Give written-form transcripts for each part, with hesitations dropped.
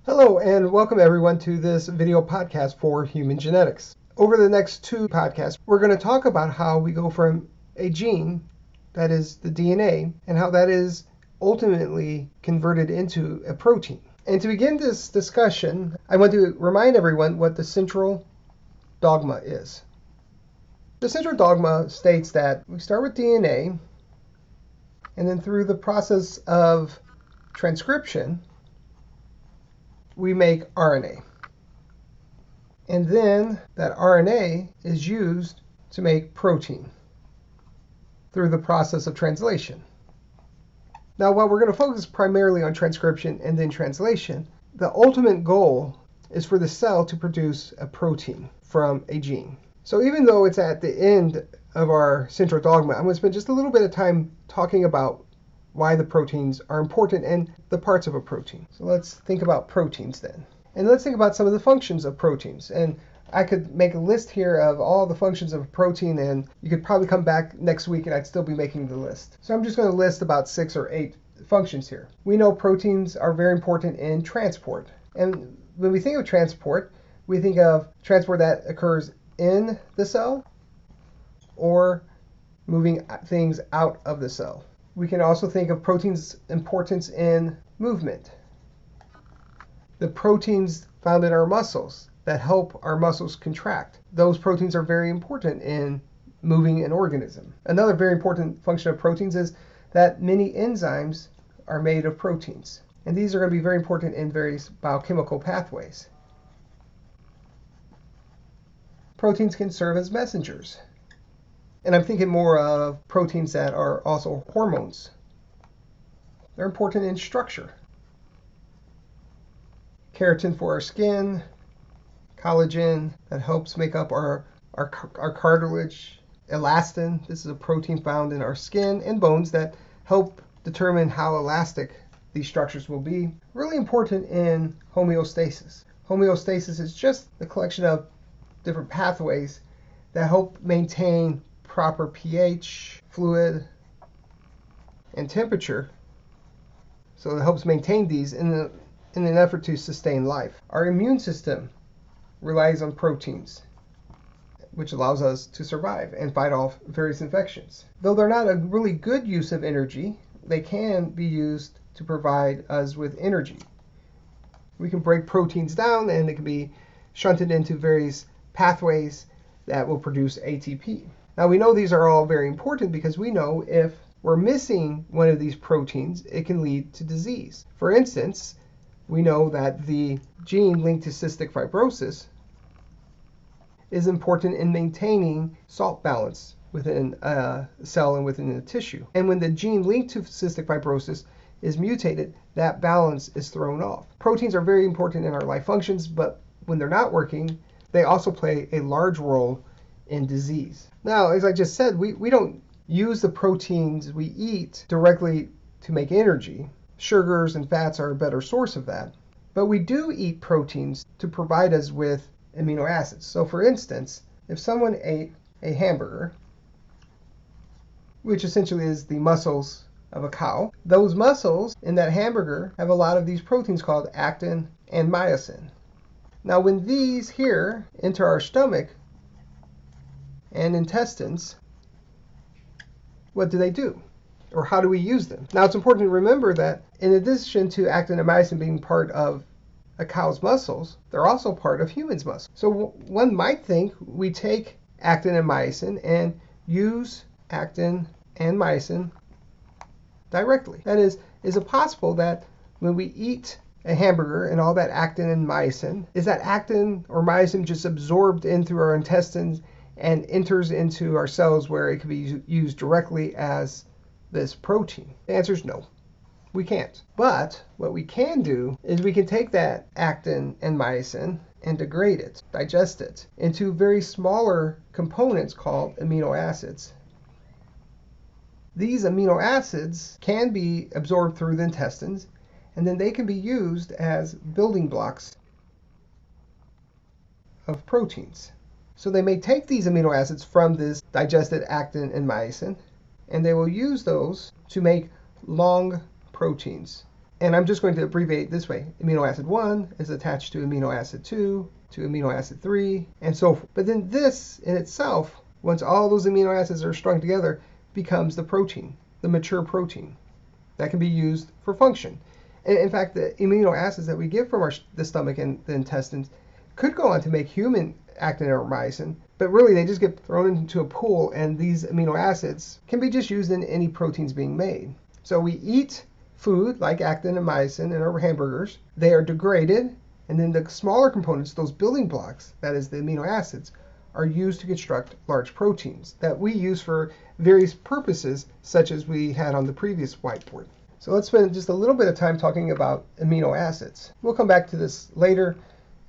Hello and welcome everyone to this video podcast for human genetics. Over the next two podcasts, we're going to talk about how we go from a gene, that is the DNA, and how that is ultimately converted into a protein. And to begin this discussion, I want to remind everyone what the central dogma is. The central dogma states that we start with DNA, and then through the process of transcription, we make RNA. And then that RNA is used to make protein through the process of translation. Now, while we're going to focus primarily on transcription and then translation, the ultimate goal is for the cell to produce a protein from a gene. So even though it's at the end of our central dogma, I'm going to spend just a little bit of time talking about why the proteins are important and the parts of a protein. So let's think about proteins then. And let's think about some of the functions of proteins. And I could make a list here of all the functions of a protein, and you could probably come back next week and I'd still be making the list. So I'm just going to list about 6 or 8 functions here. We know proteins are very important in transport. And when we think of transport, we think of transport that occurs in the cell or moving things out of the cell. We can also think of proteins' importance in movement. The proteins found in our muscles that help our muscles contract, those proteins are very important in moving an organism. Another very important function of proteins is that many enzymes are made of proteins. And these are going to be very important in various biochemical pathways. Proteins can serve as messengers. And I'm thinking more of proteins that are also hormones. They're important in structure. Keratin for our skin, collagen that helps make up our cartilage, elastin, this is a protein found in our skin, and bones that help determine how elastic these structures will be. Really important in homeostasis. Homeostasis is just the collection of different pathways that help maintain proper pH, fluid, and temperature. So it helps maintain these in an effort to sustain life. Our immune system relies on proteins, which allows us to survive and fight off various infections. Though they're not a really good use of energy, they can be used to provide us with energy. We can break proteins down and it can be shunted into various pathways that will produce ATP. Now we know these are all very important because we know if we're missing one of these proteins, it can lead to disease. For instance, we know that the gene linked to cystic fibrosis is important in maintaining salt balance within a cell and within a tissue. And when the gene linked to cystic fibrosis is mutated, that balance is thrown off. Proteins are very important in our life functions, but when they're not working, they also play a large role in disease. Now, as I just said, we don't use the proteins we eat directly to make energy. Sugars and fats are a better source of that. But we do eat proteins to provide us with amino acids. So for instance, if someone ate a hamburger, which essentially is the muscles of a cow, those muscles in that hamburger have a lot of these proteins called actin and myosin. Now when these here enter our stomach and intestines, what do? Or how do we use them? Now it's important to remember that in addition to actin and myosin being part of a cow's muscles, they're also part of humans' muscles. So one might think we take actin and myosin and use actin and myosin directly. That is it possible that when we eat a hamburger and all that actin and myosin, is that actin or myosin just absorbed in through our intestines and enters into our cells where it can be used directly as this protein? The answer is no. We can't. But what we can do is we can take that actin and myosin and degrade it, digest it, into very smaller components called amino acids. These amino acids can be absorbed through the intestines, and then they can be used as building blocks of proteins. So they may take these amino acids from this digested actin and myosin, and they will use those to make long proteins. And I'm just going to abbreviate this way. Amino acid 1 is attached to amino acid 2, to amino acid 3, and so forth. But then this in itself, once all those amino acids are strung together, becomes the protein, the mature protein that can be used for function. And in fact, the amino acids that we get from the stomach and the intestines could go on to make human actin or myosin, but really they just get thrown into a pool, and these amino acids can be just used in any proteins being made. So we eat food like actin and myosin in our hamburgers. They are degraded, and then the smaller components, those building blocks, that is the amino acids, are used to construct large proteins that we use for various purposes, such as we had on the previous whiteboard. So let's spend just a little bit of time talking about amino acids. We'll come back to this later,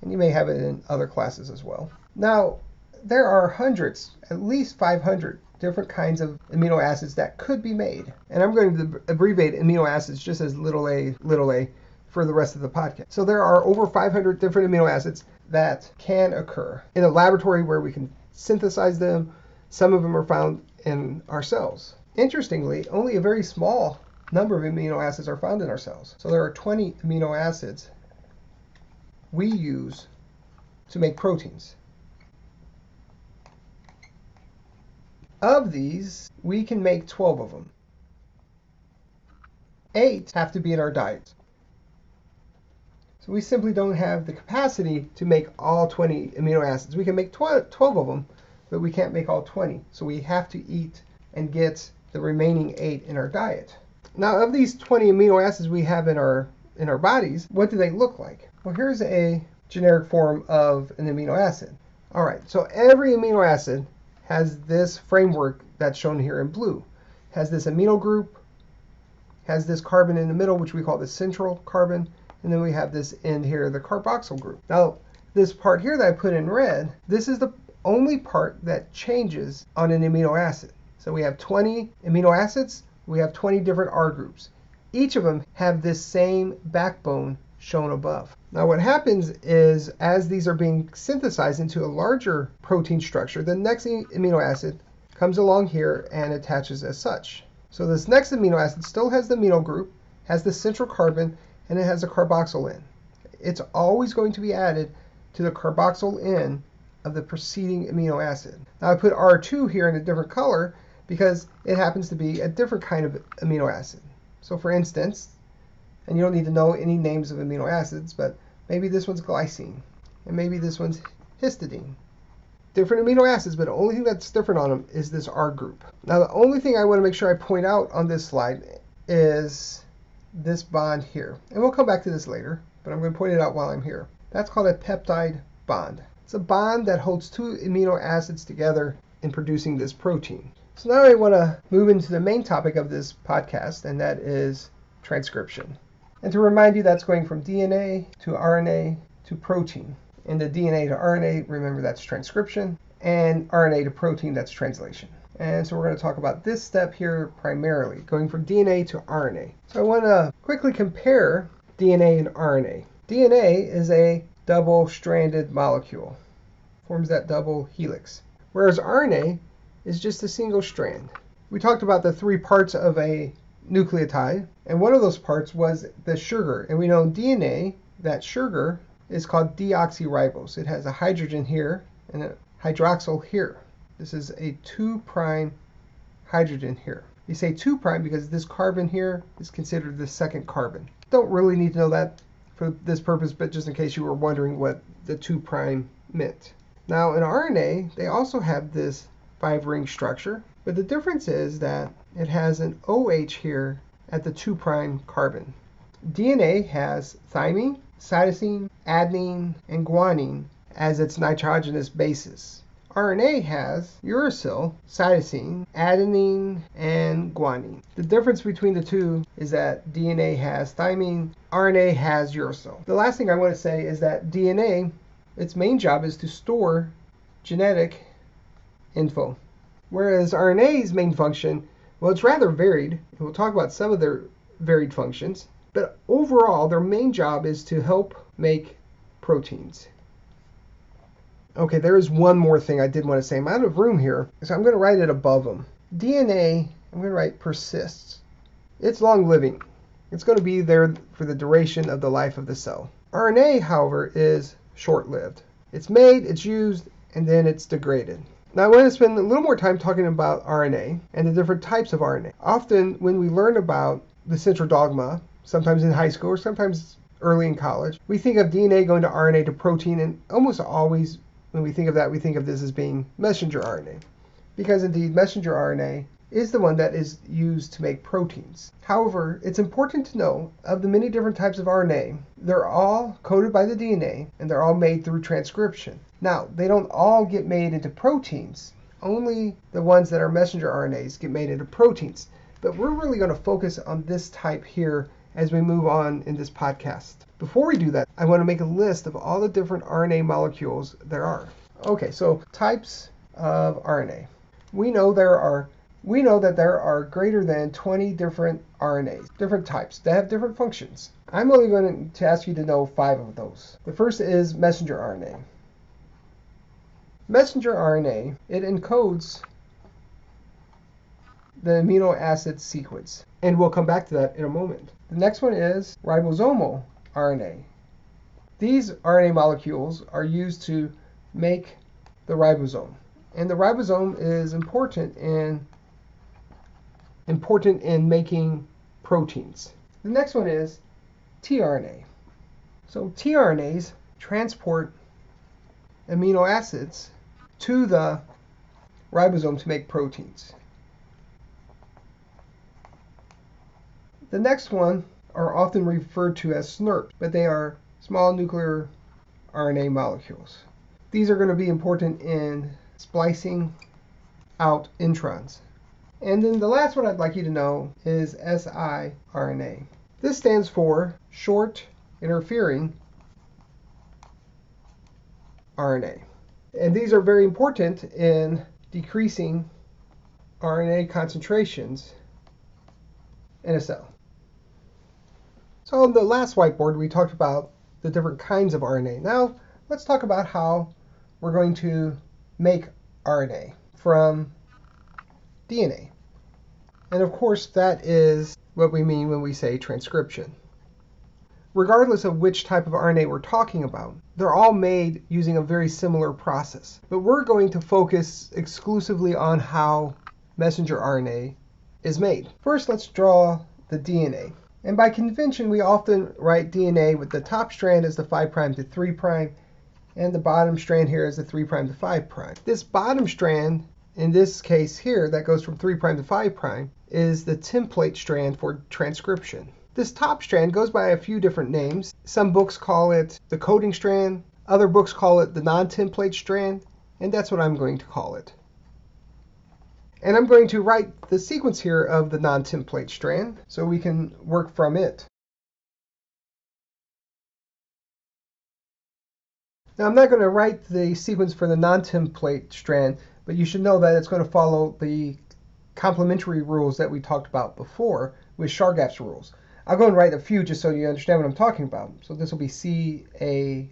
and you may have it in other classes as well. Now, there are hundreds, at least 500 different kinds of amino acids that could be made. And I'm going to abbreviate amino acids just as little a, for the rest of the podcast. So there are over 500 different amino acids that can occur in a laboratory where we can synthesize them. Some of them are found in our cells. Interestingly, only a very small number of amino acids are found in our cells. So there are 20 amino acids we use to make proteins. Of these, we can make 12 of them. 8 have to be in our diet. So we simply don't have the capacity to make all 20 amino acids. We can make 12 of them, but we can't make all 20. So we have to eat and get the remaining 8 in our diet. Now, of these 20 amino acids we have in our bodies, what do they look like? Well, here's a generic form of an amino acid. All right, so every amino acid has this framework that's shown here in blue. Has this amino group, has this carbon in the middle, which we call the central carbon, and then we have this end here, the carboxyl group. Now, this part here that I put in red, this is the only part that changes on an amino acid. So we have 20 amino acids, we have 20 different R groups. Each of them have this same backbone shown above. Now what happens is, as these are being synthesized into a larger protein structure, the next amino acid comes along here and attaches as such. So this next amino acid still has the amino group, has the central carbon, and it has a carboxyl end. It's always going to be added to the carboxyl end of the preceding amino acid. Now I put R2 here in a different color because it happens to be a different kind of amino acid. So for instance, and you don't need to know any names of amino acids, but maybe this one's glycine, and maybe this one's histidine. Different amino acids, but the only thing that's different on them is this R group. Now the only thing I want to make sure I point out on this slide is this bond here. And we'll come back to this later, but I'm going to point it out while I'm here. That's called a peptide bond. It's a bond that holds 2 amino acids together in producing this protein. So now I want to move into the main topic of this podcast, and that is transcription. And to remind you, that's going from DNA to RNA to protein. And the DNA to RNA, remember, that's transcription, and RNA to protein, that's translation. And so we're going to talk about this step here primarily, going from DNA to RNA. So I want to quickly compare DNA and RNA. DNA is a double-stranded molecule, forms that double helix, whereas RNA is just a single strand. We talked about the 3 parts of a nucleotide, and one of those parts was the sugar. And we know in DNA that sugar is called deoxyribose. It has a hydrogen here and a hydroxyl here. This is a 2' hydrogen here. You say 2' because this carbon here is considered the second carbon. Don't really need to know that for this purpose, but just in case you were wondering what the 2' meant. Now in RNA, they also have this 5-ring structure, but the difference is that it has an OH here at the 2' carbon. DNA has thymine, cytosine, adenine, and guanine as its nitrogenous bases. RNA has uracil, cytosine, adenine, and guanine. The difference between the two is that DNA has thymine, RNA has uracil. The last thing I want to say is that DNA, its main job is to store genetic info, whereas RNA's main function, well, it's rather varied. We'll talk about some of their varied functions, but overall, their main job is to help make proteins. Okay, there is one more thing I did want to say. I'm out of room here, so I'm going to write it above them. DNA, I'm going to write persists. It's long living. It's going to be there for the duration of the life of the cell. RNA, however, is short-lived. It's made, it's used, and then it's degraded. Now I want to spend a little more time talking about RNA and the different types of RNA. Often when we learn about the central dogma, sometimes in high school or sometimes early in college, we think of DNA going to RNA to protein, and almost always when we think of that, we think of this as being messenger RNA. Because indeed, messenger RNA is the one that is used to make proteins. However, it's important to know of the many different types of RNA, they're all coded by the DNA and they're all made through transcription. Now, they don't all get made into proteins. Only the ones that are messenger RNAs get made into proteins. But we're really going to focus on this type here as we move on in this podcast. Before we do that, I want to make a list of all the different RNA molecules there are. Okay, so types of RNA. We know that there are greater than 20 different RNAs, different types that have different functions. I'm only going to ask you to know 5 of those. The first is messenger RNA. Messenger RNA, it encodes the amino acid sequence, and we'll come back to that in a moment. The next one is ribosomal RNA. These RNA molecules are used to make the ribosome, and the ribosome is important in making proteins. The next one is tRNA. So tRNAs transport amino acids to the ribosome to make proteins. The next one are often referred to as SNRPs, but they are small nuclear RNA molecules. These are going to be important in splicing out introns. And then the last one I'd like you to know is siRNA. This stands for short interfering RNA. And these are very important in decreasing RNA concentrations in a cell. So on the last whiteboard, we talked about the different kinds of RNA. Now, let's talk about how we're going to make RNA from DNA. And of course, that is what we mean when we say transcription. Regardless of which type of RNA we're talking about, they're all made using a very similar process. But we're going to focus exclusively on how messenger RNA is made. First, let's draw the DNA. And by convention, we often write DNA with the top strand as the 5' to 3', and the bottom strand here is the 3' to 5'. This bottom strand, in this case here, that goes from 3' to 5', is the template strand for transcription. This top strand goes by a few different names. Some books call it the coding strand, other books call it the non-template strand, and that's what I'm going to call it. And I'm going to write the sequence here of the non-template strand so we can work from it. Now I'm not going to write the sequence for the non-template strand, but you should know that it's going to follow the complementary rules that we talked about before with Chargaff's rules. I'll go and write a few just so you understand what I'm talking about. So this will be C-A-C-A-T-G,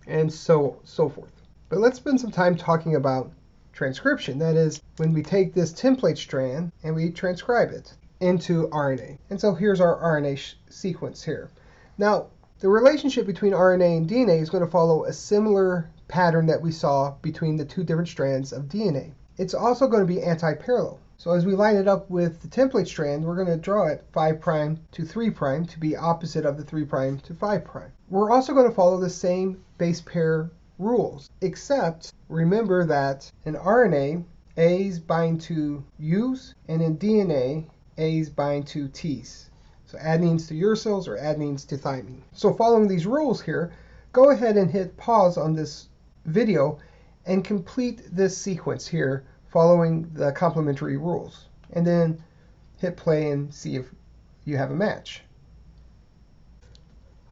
and so forth. But let's spend some time talking about transcription. That is, when we take this template strand and we transcribe it into RNA. And so here's our RNA sequence here. Now, the relationship between RNA and DNA is going to follow a similar pattern that we saw between the two different strands of DNA. It's also going to be anti-parallel. So as we line it up with the template strand, we're going to draw it 5' to 3' to be opposite of the 3' to 5'. We're also going to follow the same base pair rules, except remember that in RNA, A's bind to U's, and in DNA, A's bind to T's. So adenines to uracils or adenines to thymine. So following these rules here, go ahead and hit pause on this video and complete this sequence here following the complementary rules. And then hit play and see if you have a match.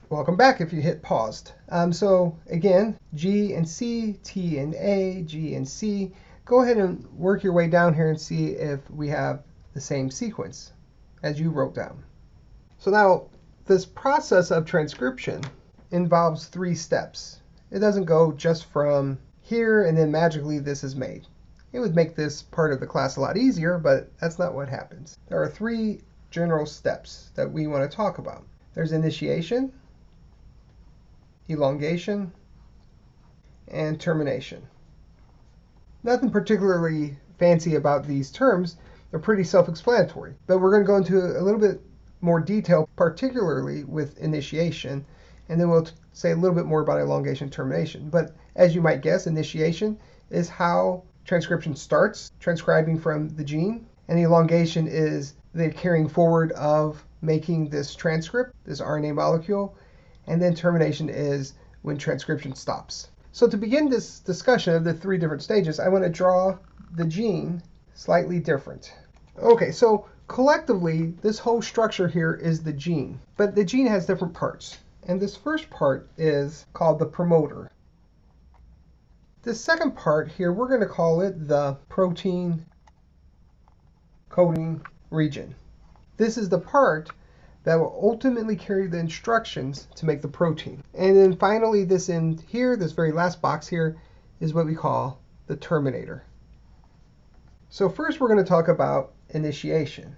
Welcome back if you hit paused. So again, G and C, T and A, G and C. Go ahead and work your way down here and see if we have the same sequence as you wrote down. So now, this process of transcription involves 3 steps. It doesn't go just from here and then magically this is made. It would make this part of the class a lot easier, but that's not what happens. There are 3 general steps that we want to talk about. There's initiation, elongation, and termination. Nothing particularly fancy about these terms. They're pretty self-explanatory, but we're going to go into a little bit more detail, particularly with initiation, and then we'll say a little bit more about elongation and termination. But as you might guess, initiation is how transcription starts, transcribing from the gene, and elongation is the carrying forward of making this transcript, this RNA molecule, and then termination is when transcription stops. So to begin this discussion of the three different stages, I want to draw the gene slightly different. Okay, so collectively, this whole structure here is the gene, but the gene has different parts. And this first part is called the promoter. This second part here, we're going to call it the protein coding region. This is the part that will ultimately carry the instructions to make the protein. And then finally, this in here, this very last box here, is what we call the terminator. So first we're going to talk about initiation.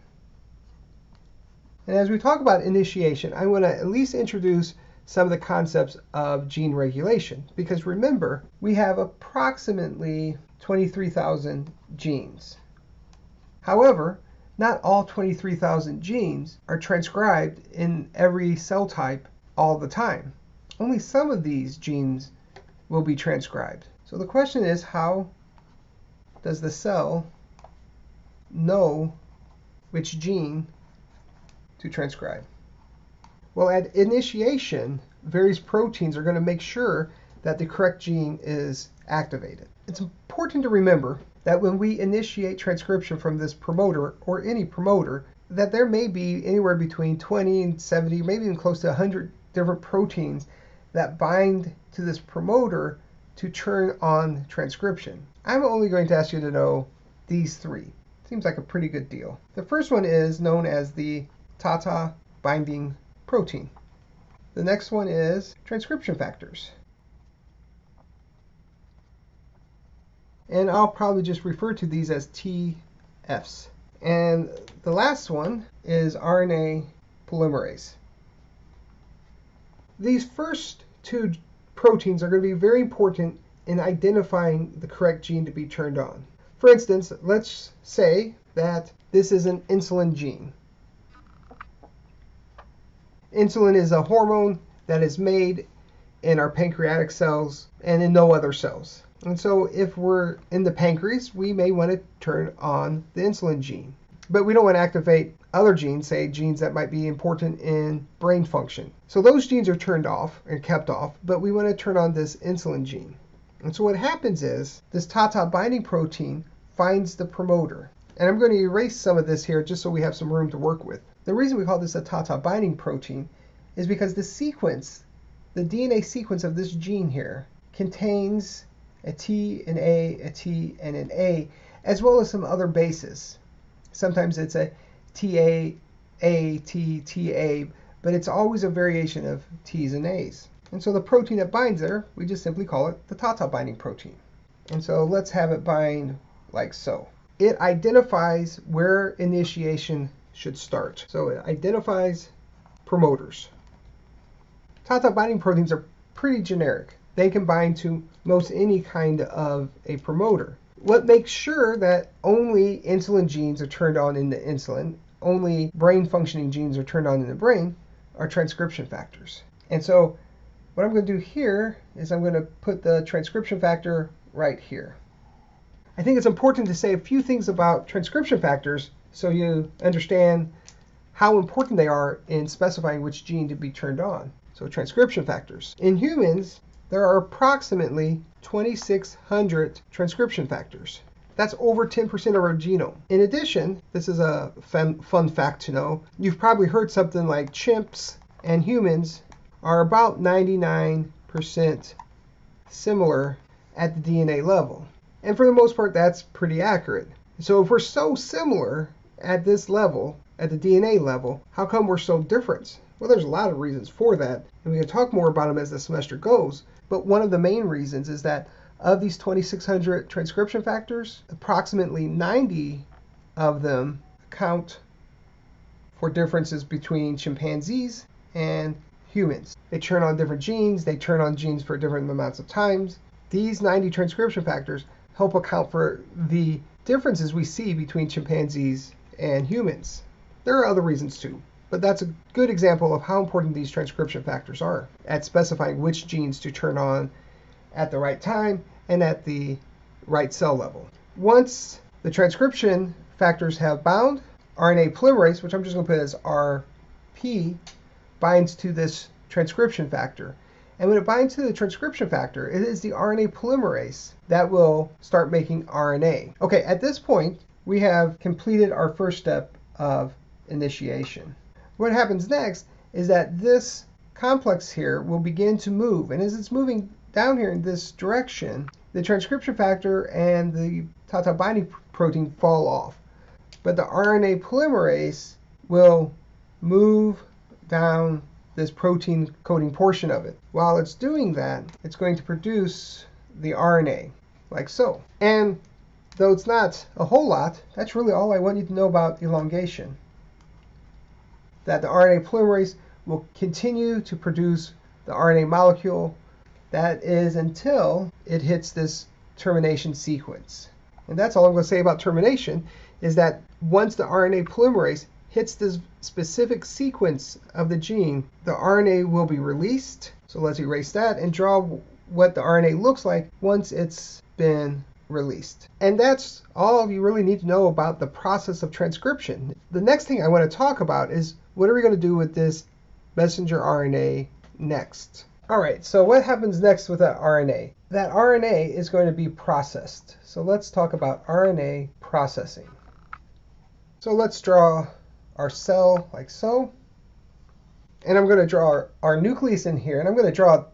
And as we talk about initiation, I want to at least introduce some of the concepts of gene regulation, because remember, we have approximately 23,000 genes. However, not all 23,000 genes are transcribed in every cell type all the time. Only some of these genes will be transcribed. So the question is, how does the cell know which gene to transcribe? Well, at initiation, various proteins are going to make sure that the correct gene is activated. It's important to remember that when we initiate transcription from this promoter, or any promoter, that there may be anywhere between 20 and 70, maybe even close to 100 different proteins that bind to this promoter to turn on transcription. I'm only going to ask you to know these three. Seems like a pretty good deal. The first one is known as the TATA binding protein. The next one is transcription factors. And I'll probably just refer to these as TFs. And the last one is RNA polymerase. These first two proteins are going to be very important in identifying the correct gene to be turned on. For instance, let's say that this is an insulin gene. Insulin is a hormone that is made in our pancreatic cells and in no other cells. And so if we're in the pancreas, we may want to turn on the insulin gene. But we don't want to activate other genes, say genes that might be important in brain function. So those genes are turned off and kept off, but we want to turn on this insulin gene. And so what happens is this TATA binding protein finds the promoter. And I'm going to erase some of this here just so we have some room to work with. The reason we call this a TATA binding protein is because the sequence, the DNA sequence of this gene here, contains a T, an A, T, and an A, as well as some other bases. Sometimes it's a TA, A, T, TA, but it's always a variation of T's and A's. And so the protein that binds there, we just simply call it the TATA binding protein. And so let's have it bind like so. It identifies where initiation should start. So it identifies promoters. TATA binding proteins are pretty generic. They can bind to most any kind of a promoter. What makes sure that only insulin genes are turned on in the insulin, only brain functioning genes are turned on in the brain, are transcription factors. And so what I'm going to do here is I'm going to put the transcription factor right here. I think it's important to say a few things about transcription factors so you understand how important they are in specifying which gene to be turned on. So transcription factors. In humans, there are approximately 2,600 transcription factors. That's over 10% of our genome. In addition, this is a fun fact to know, you've probably heard something like chimps and humans are about 99% similar at the DNA level. And for the most part, that's pretty accurate. So if we're so similar at this level, at the DNA level, how come we're so different? Well, there's a lot of reasons for that, and we can talk more about them as the semester goes. But one of the main reasons is that of these 2,600 transcription factors, approximately 90 of them account for differences between chimpanzees and humans. They turn on different genes, they turn on genes for different amounts of times. These 90 transcription factors help account for the differences we see between chimpanzees and humans. There are other reasons too, but that's a good example of how important these transcription factors are at specifying which genes to turn on at the right time and at the right cell level. Once the transcription factors have bound, RNA polymerase, which I'm just going to put as RP, binds to this transcription factor. And when it binds to the transcription factor, it is the RNA polymerase that will start making RNA. Okay, at this point, we have completed our first step of initiation. What happens next is that this complex here will begin to move. And as it's moving down here in this direction, the transcription factor and the tau-tau binding protein fall off. But the RNA polymerase will move down this protein coding portion of it. While it's doing that, it's going to produce the RNA, like so. And though it's not a whole lot, that's really all I want you to know about elongation. That the RNA polymerase will continue to produce the RNA molecule. That is until it hits this termination sequence. And that's all I'm going to say about termination, is that once the RNA polymerase hits this specific sequence of the gene, the RNA will be released. So let's erase that and draw what the RNA looks like once it's been released. And that's all you really need to know about the process of transcription. The next thing I want to talk about is what are we going to do with this messenger RNA next? All right, so what happens next with that RNA? That RNA is going to be processed. So let's talk about RNA processing. So let's draw our cell like so. And I'm going to draw our nucleus in here, and I'm going to draw it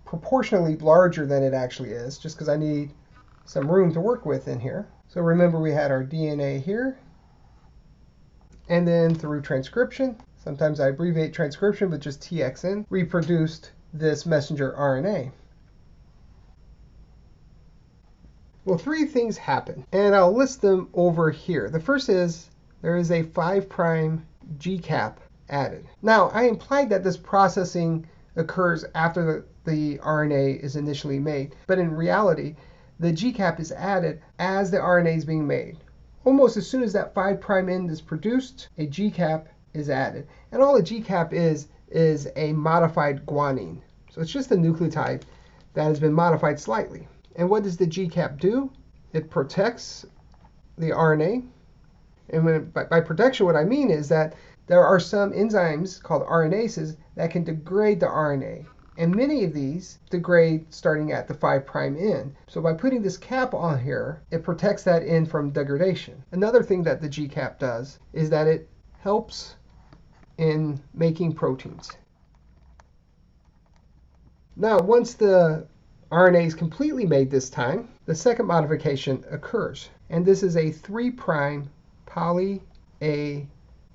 proportionally larger than it actually is, just because I need some room to work with in here. So remember, we had our DNA here, and then through transcription, sometimes I abbreviate transcription with just TXN, reproduced this messenger RNA. Well, three things happen, and I'll list them over here. The first is there is a 5' GCAP added. Now, I implied that this processing occurs after the RNA is initially made, but in reality, the GCAP is added as the RNA is being made. Almost as soon as that 5' end is produced, a GCAP is added. And all a GCAP is a modified guanine. So it's just a nucleotide that has been modified slightly. And what does the GCAP do? It protects the RNA. And by protection, what I mean is that there are some enzymes called RNases that can degrade the RNA. And many of these degrade starting at the 5' end. So by putting this cap on here, it protects that end from degradation. Another thing that the GCAP does is that it helps in making proteins. Now, once the RNA is completely made this time, the second modification occurs. And this is a 3' poly A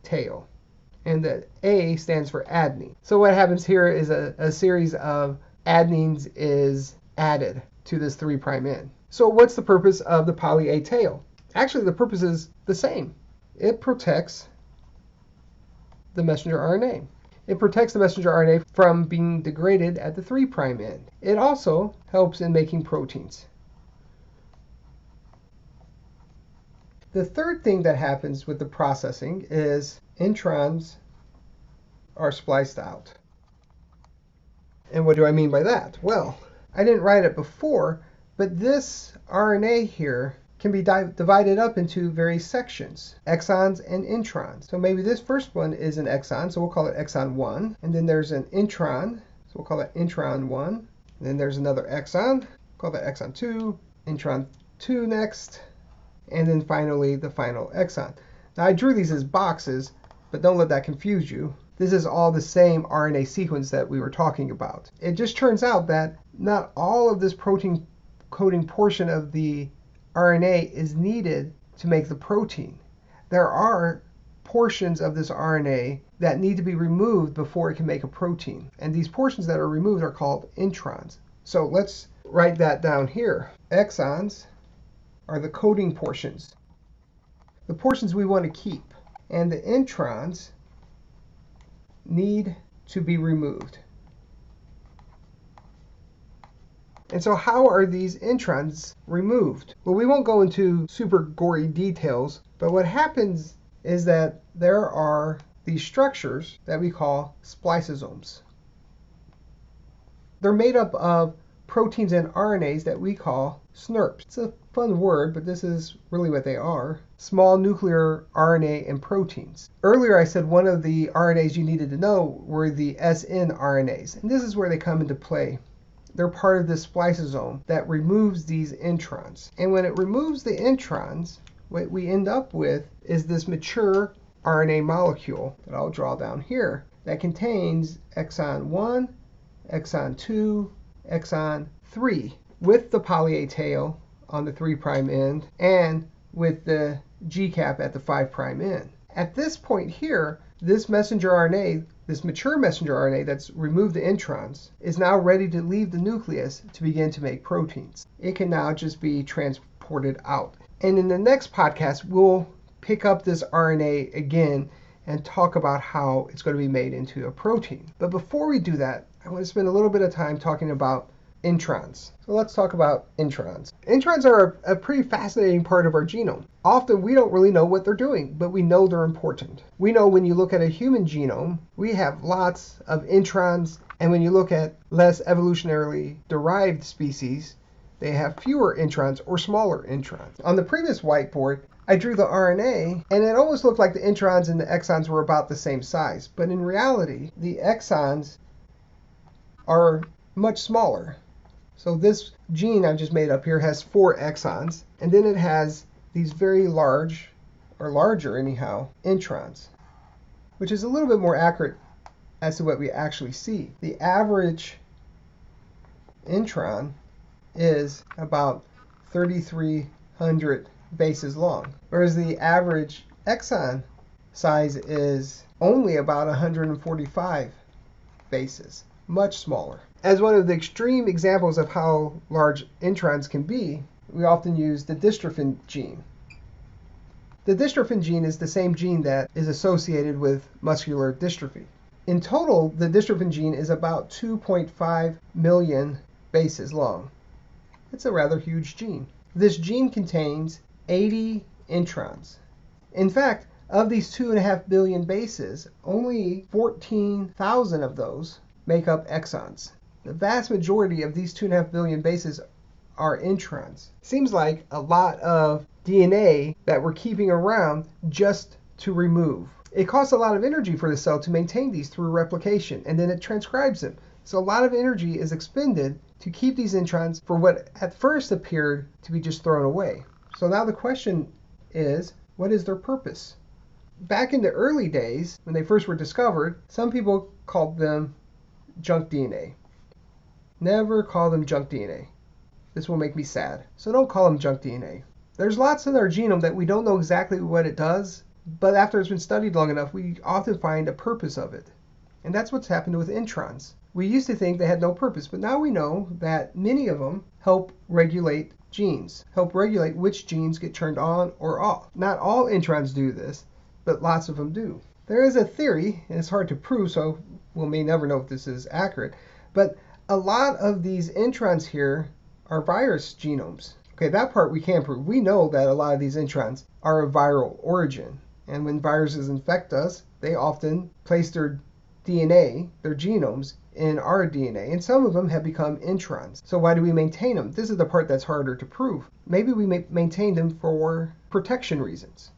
tail. And the A stands for adenine. So what happens here is a series of adenines is added to this 3' end. So what's the purpose of the poly A tail? Actually, the purpose is the same. It protects the messenger RNA. It protects the messenger RNA from being degraded at the 3' end. It also helps in making proteins. The third thing that happens with the processing is introns are spliced out. And what do I mean by that? Well, I didn't write it before, but this RNA here can be divided up into various sections, exons and introns. So maybe this first one is an exon, so we'll call it exon 1. And then there's an intron, so we'll call it intron 1. And then there's another exon, call that exon 2, intron 2 next. And then finally, the final exon. Now, I drew these as boxes, but don't let that confuse you. This is all the same RNA sequence that we were talking about. It just turns out that not all of this protein coding portion of the RNA is needed to make the protein. There are portions of this RNA that need to be removed before it can make a protein. And these portions that are removed are called introns. So let's write that down here. Exons are the coding portions, the portions we want to keep. And the introns need to be removed. And so how are these introns removed? Well, we won't go into super gory details, but what happens is that there are these structures that we call spliceosomes. They're made up of proteins and RNAs that we call SNRPs. It's a fun word, but this is really what they are. Small nuclear RNA and proteins. Earlier I said one of the RNAs you needed to know were the snRNAs, and this is where they come into play. They're part of this spliceosome that removes these introns. And when it removes the introns, what we end up with is this mature RNA molecule that I'll draw down here that contains exon 1, exon 2, exon 3 with the poly A tail on the 3' end and with the G-cap at the 5' end. At this point here, this messenger RNA, this mature messenger RNA that's removed the introns, is now ready to leave the nucleus to begin to make proteins. It can now just be transported out. And in the next podcast, we'll pick up this RNA again and talk about how it's going to be made into a protein. But before we do that, I want to spend a little bit of time talking about introns. So let's talk about introns. Introns are a pretty fascinating part of our genome. Often we don't really know what they're doing, but we know they're important. We know when you look at a human genome, we have lots of introns, and when you look at less evolutionarily derived species, they have fewer introns or smaller introns. On the previous whiteboard, I drew the RNA, and it almost looked like the introns and the exons were about the same size. But in reality, the exons are much smaller. So this gene I just made up here has 4 exons, and then it has these very large, or larger anyhow, introns, which is a little bit more accurate as to what we actually see. The average intron is about 3,300 bases long, whereas the average exon size is only about 145 bases, much smaller. As one of the extreme examples of how large introns can be, we often use the dystrophin gene. The dystrophin gene is the same gene that is associated with muscular dystrophy. In total, the dystrophin gene is about 2.5 million bases long. It's a rather huge gene. This gene contains 80 introns. In fact, of these 2.5 billion bases, only 14,000 of those make up exons. The vast majority of these 2.5 billion bases are introns. Seems like a lot of DNA that we're keeping around just to remove. It costs a lot of energy for the cell to maintain these through replication, and then it transcribes them. So a lot of energy is expended to keep these introns for what at first appeared to be just thrown away. So now the question is, what is their purpose? Back in the early days, when they first were discovered, some people called them junk DNA. Never call them junk DNA. This will make me sad. So don't call them junk DNA. There's lots in our genome that we don't know exactly what it does, but after it's been studied long enough, we often find a purpose of it. And that's what's happened with introns. We used to think they had no purpose, but now we know that many of them help regulate genes, help regulate which genes get turned on or off. Not all introns do this, but lots of them do. There is a theory, and it's hard to prove, so we may never know if this is accurate, but a lot of these introns here are virus genomes. Okay, that part we can prove. We know that a lot of these introns are of viral origin, and when viruses infect us, they often place their DNA, their genomes, in our DNA, and some of them have become introns. So why do we maintain them? This is the part that's harder to prove. Maybe we maintain them for protection reasons.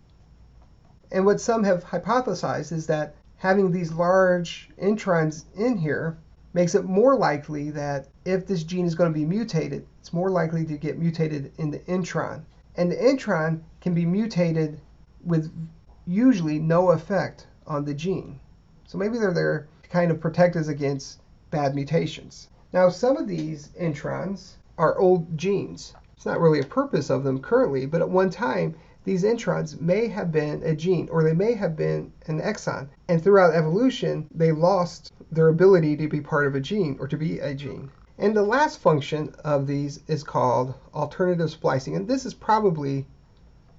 And what some have hypothesized is that having these large introns in here makes it more likely that if this gene is going to be mutated, it's more likely to get mutated in the intron. And the intron can be mutated with usually no effect on the gene. So maybe they're there to kind of protect us against bad mutations. Now, some of these introns are old genes. It's not really a purpose of them currently, but at one time, these introns may have been a gene, or they may have been an exon. And throughout evolution, they lost their ability to be part of a gene, or to be a gene. And the last function of these is called alternative splicing. And this is probably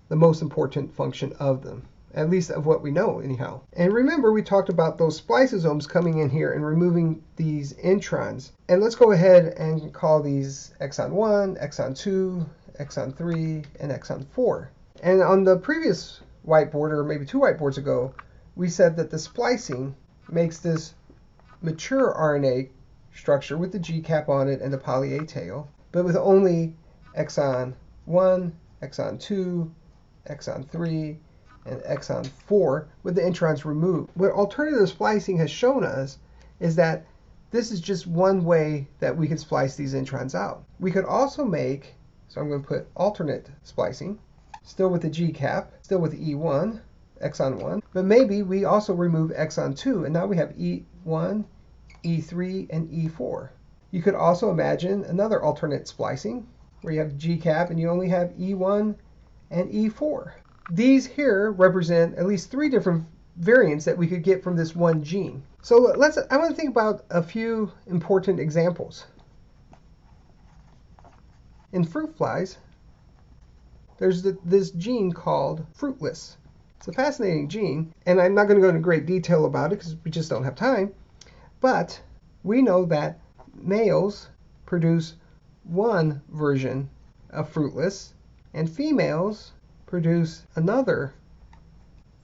the most important function of them. at least of what we know anyhow. And remember, we talked about those spliceosomes coming in here and removing these introns. And let's go ahead and call these exon 1, exon 2, exon 3, and exon 4. And on the previous whiteboard, or maybe 2 whiteboards ago, we said that the splicing makes this mature RNA structure with the G cap on it and the poly A tail, but with only exon 1, exon 2, exon 3, and exon 4 with the introns removed. What alternative splicing has shown us is that this is just one way that we can splice these introns out. We could also make, so I'm going to put alternate splicing, still with the G cap, still with E1, exon 1, but maybe we also remove exon 2, and now we have E1, E3, and E4. You could also imagine another alternate splicing where you have G cap and you only have E1 and E4. These here represent at least 3 different variants that we could get from this one gene. So I want to think about a few important examples. In fruit flies, there's this gene called fruitless. It's a fascinating gene, and I'm not going to go into great detail about it because we just don't have time. But we know that males produce one version of fruitless, and females produce another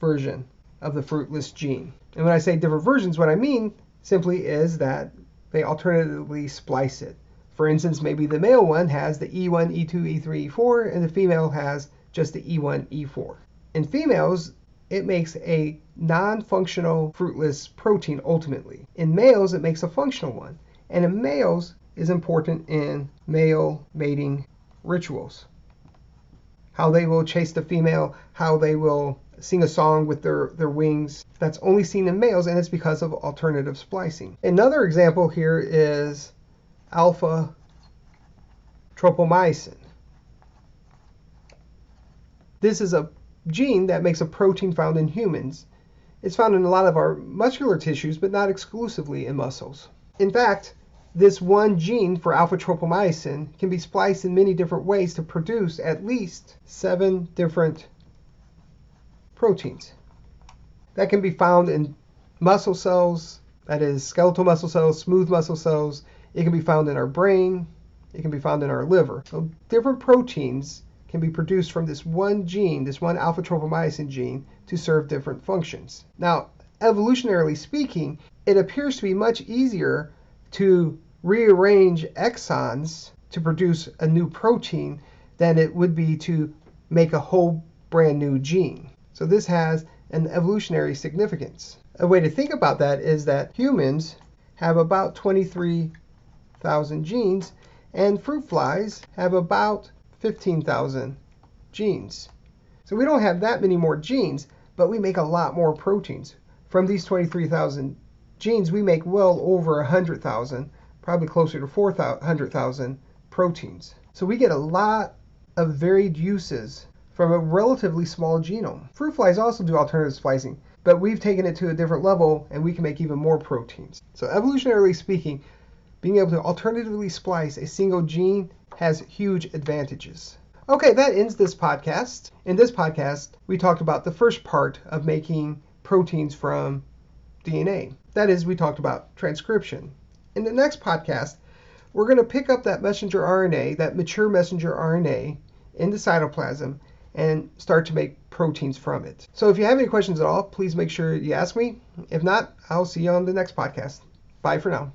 version of the fruitless gene. And when I say different versions, what I mean simply is that they alternatively splice it. For instance, maybe the male one has the E1, E2, E3, E4, and the female has just the E1, E4. In females, it makes a non-functional fruitless protein ultimately. In males, it makes a functional one. And in males is important in male mating rituals. How they will chase the female, how they will sing a song with their wings. That's only seen in males, and it's because of alternative splicing. Another example here is alpha tropomyosin. This is a gene that makes a protein found in humans. It's found in a lot of our muscular tissues, but not exclusively in muscles. In fact, this one gene for alpha tropomyosin can be spliced in many different ways to produce at least 7 different proteins. That can be found in muscle cells, that is skeletal muscle cells, smooth muscle cells. It can be found in our brain. It can be found in our liver. So different proteins can be produced from this one gene, this one alpha tropomyosin gene, to serve different functions. Now, evolutionarily speaking, it appears to be much easier to rearrange exons to produce a new protein than it would be to make a whole brand new gene. So this has an evolutionary significance. A way to think about that is that humans have about 23,000 genes, and fruit flies have about 15,000 genes. So we don't have that many more genes, but we make a lot more proteins. From these 23,000 genes, we make well over 100,000, probably closer to 400,000 proteins. So we get a lot of varied uses from a relatively small genome. Fruit flies also do alternative splicing, but we've taken it to a different level and we can make even more proteins. So evolutionarily speaking, being able to alternatively splice a single gene has huge advantages. Okay, that ends this podcast. In this podcast, we talked about the first part of making proteins from DNA. That is, we talked about transcription. In the next podcast, we're going to pick up that messenger RNA, that mature messenger RNA, in the cytoplasm and start to make proteins from it. So if you have any questions at all, please make sure you ask me. If not, I'll see you on the next podcast. Bye for now.